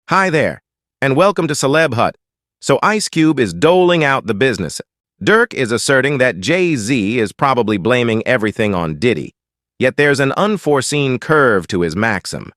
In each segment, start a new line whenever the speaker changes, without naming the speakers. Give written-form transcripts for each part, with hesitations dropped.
Hi there, and welcome to Celeb Hut. So Ice Cube is doling out the business. Dirk is asserting that Jay-Z is probably blaming everything on Diddy. Yet there's an unforeseen curve to his maxim.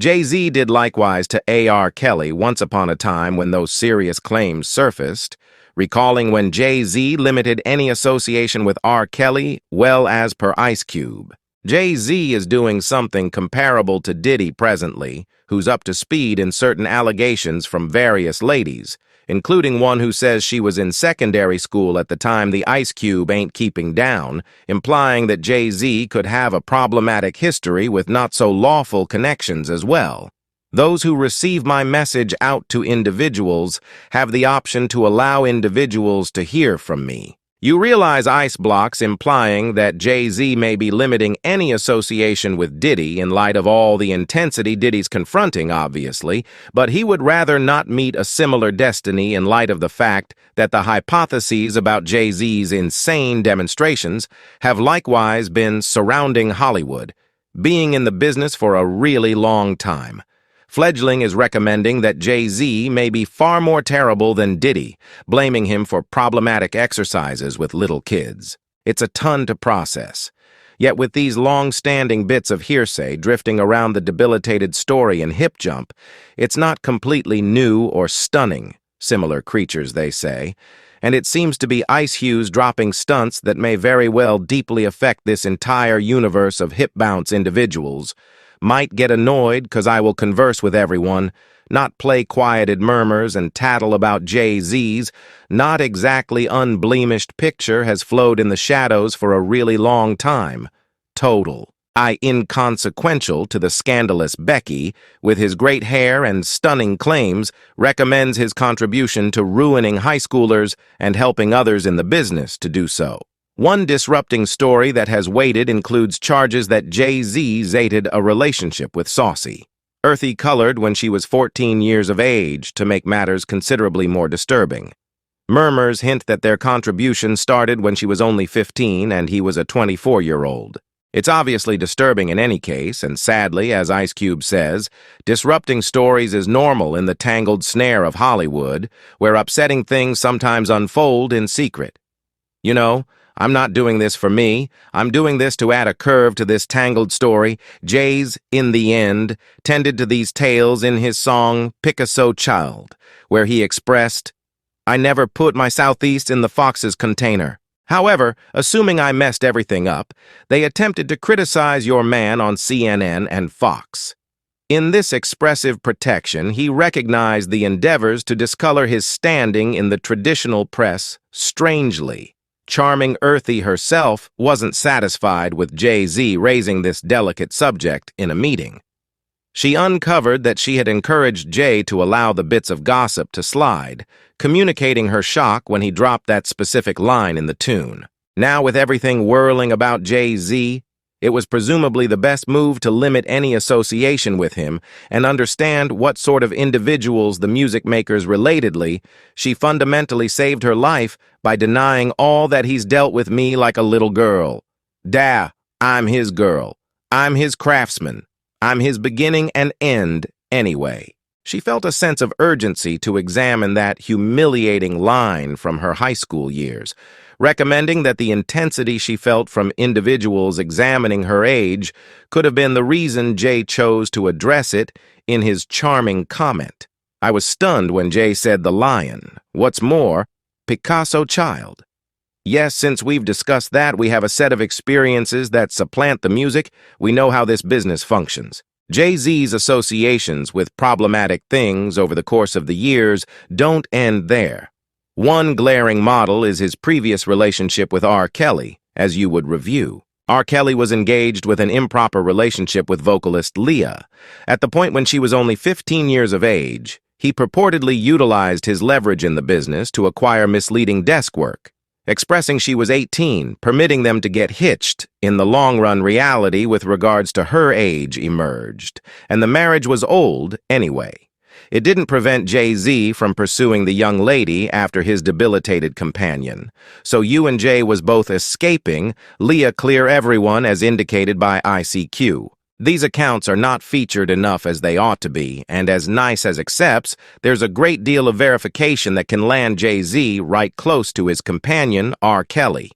Jay-Z did likewise to A.R. Kelly once upon a time when those serious claims surfaced, recalling when Jay-Z limited any association with R. Kelly, well as per Ice Cube. Jay-Z is doing something comparable to Diddy presently, who's up to speed in certain allegations from various ladies, including one who says she was in secondary school at the time the Ice Cube ain't keeping down, implying that Jay-Z could have a problematic history with not-so-lawful connections as well. Those who receive my message out to individuals have the option to allow individuals to hear from me. You realize Ice blocks implying that Jay-Z may be limiting any association with Diddy in light of all the intensity Diddy's confronting, obviously, but he would rather not meet a similar destiny in light of the fact that the hypotheses about Jay-Z's insane demonstrations have likewise been surrounding Hollywood, being in the business for a really long time. Fledgling is recommending that Jay-Z may be far more terrible than Diddy, blaming him for problematic exercises with little kids. It's a ton to process. Yet with these long-standing bits of hearsay drifting around the debilitated story and hip jump, it's not completely new or stunning, similar creatures they say, and it seems to be Ice Hughes dropping stunts that may very well deeply affect this entire universe of hip-bounce individuals. Might get annoyed because I will converse with everyone, not play quieted murmurs and tattle about Jay-Z's not exactly unblemished picture has flowed in the shadows for a really long time. Total. Inconsequential to the scandalous Becky, with his great hair and stunning claims, recommends his contribution to ruining high schoolers and helping others in the business to do so. One disrupting story that has weighted includes charges that Jay-Z zated a relationship with Saucy, earthy-colored when she was 14 years of age, to make matters considerably more disturbing. Murmurs hint that their contribution started when she was only 15 and he was a 24-year-old. It's obviously disturbing in any case, and sadly, as Ice Cube says, disrupting stories is normal in the tangled snare of Hollywood, where upsetting things sometimes unfold in secret. You know, I'm not doing this for me. I'm doing this to add a curve to this tangled story. Jay's, in the end, tended to these tales in his song Picasso Child, where he expressed, "I never put my Southeast in the Fox's container." However, assuming I messed everything up, they attempted to criticize your man on CNN and Fox. In this expressive protection, he recognized the endeavors to discolor his standing in the traditional press strangely. Charming Earthy herself wasn't satisfied with Jay-Z raising this delicate subject in a meeting. She uncovered that she had encouraged Jay to allow the bits of gossip to slide, communicating her shock when he dropped that specific line in the tune. Now, with everything whirling about Jay-Z, it was presumably the best move to limit any association with him and understand what sort of individuals the music makers relatedly. She fundamentally saved her life by denying all that he's dealt with me like a little girl. I'm his girl. I'm his craftsman. I'm his beginning and end anyway. She felt a sense of urgency to examine that humiliating line from her high school years, recommending that the intensity she felt from individuals examining her age could have been the reason Jay chose to address it in his charming comment. I was stunned when Jay said the lion. What's more, Picasso Child. Yes, since we've discussed that, we have a set of experiences that supplant the music. We know how this business functions. Jay-Z's associations with problematic things over the course of the years don't end there. One glaring model is his previous relationship with R. Kelly, as you would review. R. Kelly was engaged with an improper relationship with vocalist Leah. At the point when she was only 15 years of age, he purportedly utilized his leverage in the business to acquire misleading desk work. Expressing she was 18, permitting them to get hitched. In the long-run, reality with regards to her age emerged, and the marriage was old anyway. It didn't prevent Jay-Z from pursuing the young lady after his debilitated companion. So you and Jay was both escaping, Leah clear everyone as indicated by ICQ. These accounts are not featured enough as they ought to be, and as nice as accepts, there's a great deal of verification that can land Jay-Z right close to his companion, R. Kelly.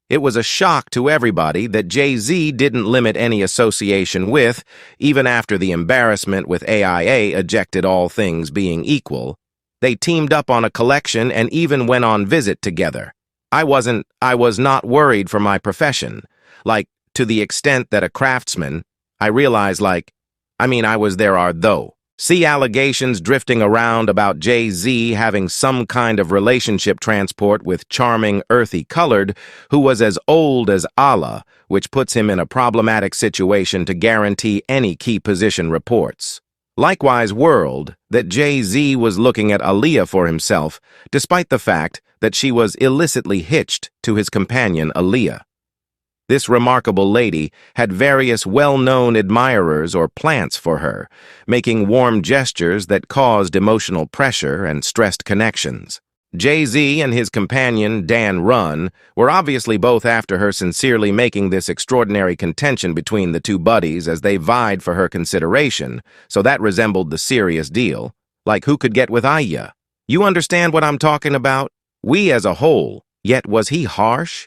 It was a shock to everybody that Jay-Z didn't limit any association with, even after the embarrassment with AIA ejected all things being equal. They teamed up on a collection and even went on visit together. I was not worried for my profession. To the extent that a craftsman, I realized, I was there though. See allegations drifting around about Jay-Z having some kind of relationship transport with charming, earthy colored, who was as old as Allah, which puts him in a problematic situation to guarantee any key position reports. Likewise whirled that Jay-Z was looking at Aaliyah for himself, despite the fact that she was illicitly hitched to his companion Aaliyah. This remarkable lady had various well-known admirers or plants for her, making warm gestures that caused emotional pressure and stressed connections. Jay-Z and his companion, Dan Runn, were obviously both after her, sincerely making this extraordinary contention between the two buddies as they vied for her consideration, so that resembled the serious deal. Like who could get with Aya? You understand what I'm talking about? We as a whole. Yet was he harsh?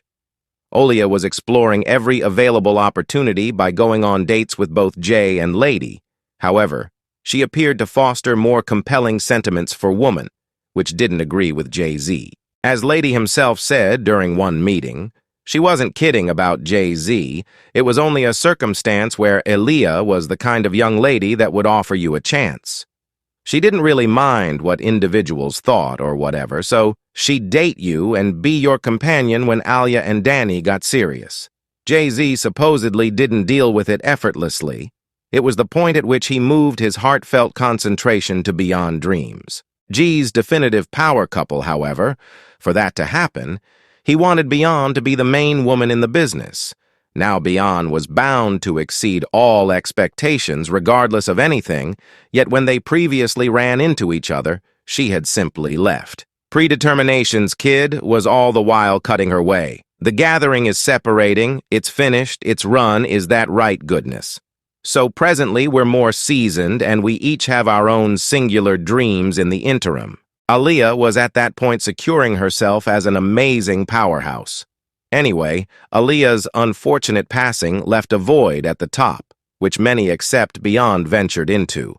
Aaliyah was exploring every available opportunity by going on dates with both Jay and Lady. However, she appeared to foster more compelling sentiments for woman, which didn't agree with Jay-Z. As Lady himself said during one meeting, she wasn't kidding about Jay-Z. It was only a circumstance where Aaliyah was the kind of young lady that would offer you a chance. She didn't really mind what individuals thought or whatever, so she'd date you and be your companion when Alia and Danny got serious. Jay-Z supposedly didn't deal with it effortlessly. It was the point at which he moved his heartfelt concentration to beyond dreams. G's definitive power couple, however, for that to happen, he wanted Beyond to be the main woman in the business. Now Beyond was bound to exceed all expectations regardless of anything, yet when they previously ran into each other, she had simply left. Predetermination's kid was all the while cutting her way. The gathering is separating, it's finished, it's run, is that right goodness? So presently we're more seasoned and we each have our own singular dreams in the interim. Aaliyah was at that point securing herself as an amazing powerhouse. Anyway, Aaliyah's unfortunate passing left a void at the top, which many except Beyond ventured into.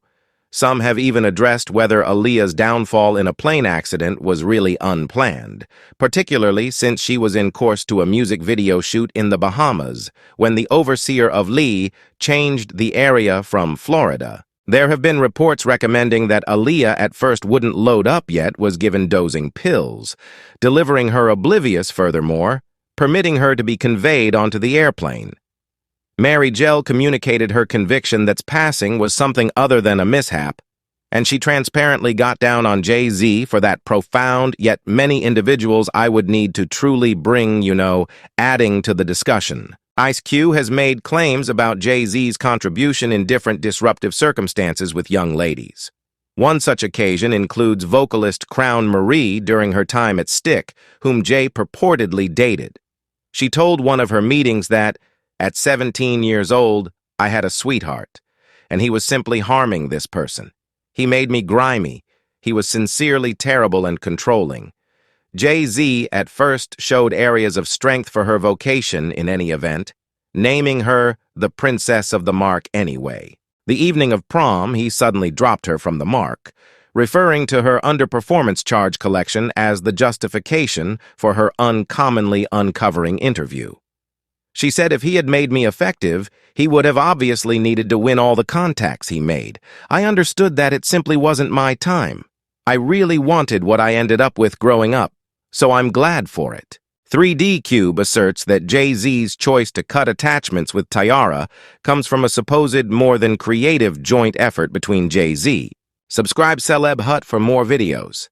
Some have even addressed whether Aaliyah's downfall in a plane accident was really unplanned, particularly since she was in course to a music video shoot in the Bahamas, when the overseer of Lee changed the area from Florida. There have been reports recommending that Aaliyah at first wouldn't load up yet was given dosing pills, delivering her oblivious furthermore, permitting her to be conveyed onto the airplane. Mary Jell communicated her conviction that passing was something other than a mishap, and she transparently got down on Jay-Z for that profound, yet many individuals I would need to truly bring, adding to the discussion. Ice Cube has made claims about Jay-Z's contribution in different disruptive circumstances with young ladies. One such occasion includes vocalist Crown Marie during her time at Stick, whom Jay purportedly dated. She told one of her meetings that, at 17 years old, I had a sweetheart, and he was simply harming this person. He made me grimy. He was sincerely terrible and controlling. Jay-Z at first showed areas of strength for her vocation in any event, naming her the Princess of the Mark anyway. The evening of prom, he suddenly dropped her from the mark, referring to her underperformance charge collection as the justification for her uncommonly uncovering interview. She said if he had made me effective, he would have obviously needed to win all the contacts he made. I understood that it simply wasn't my time. I really wanted what I ended up with growing up, so I'm glad for it. 3D Cube asserts that Jay-Z's choice to cut attachments with Tyara comes from a supposed more than creative joint effort between Jay-Z. Subscribe Celeb Hut for more videos.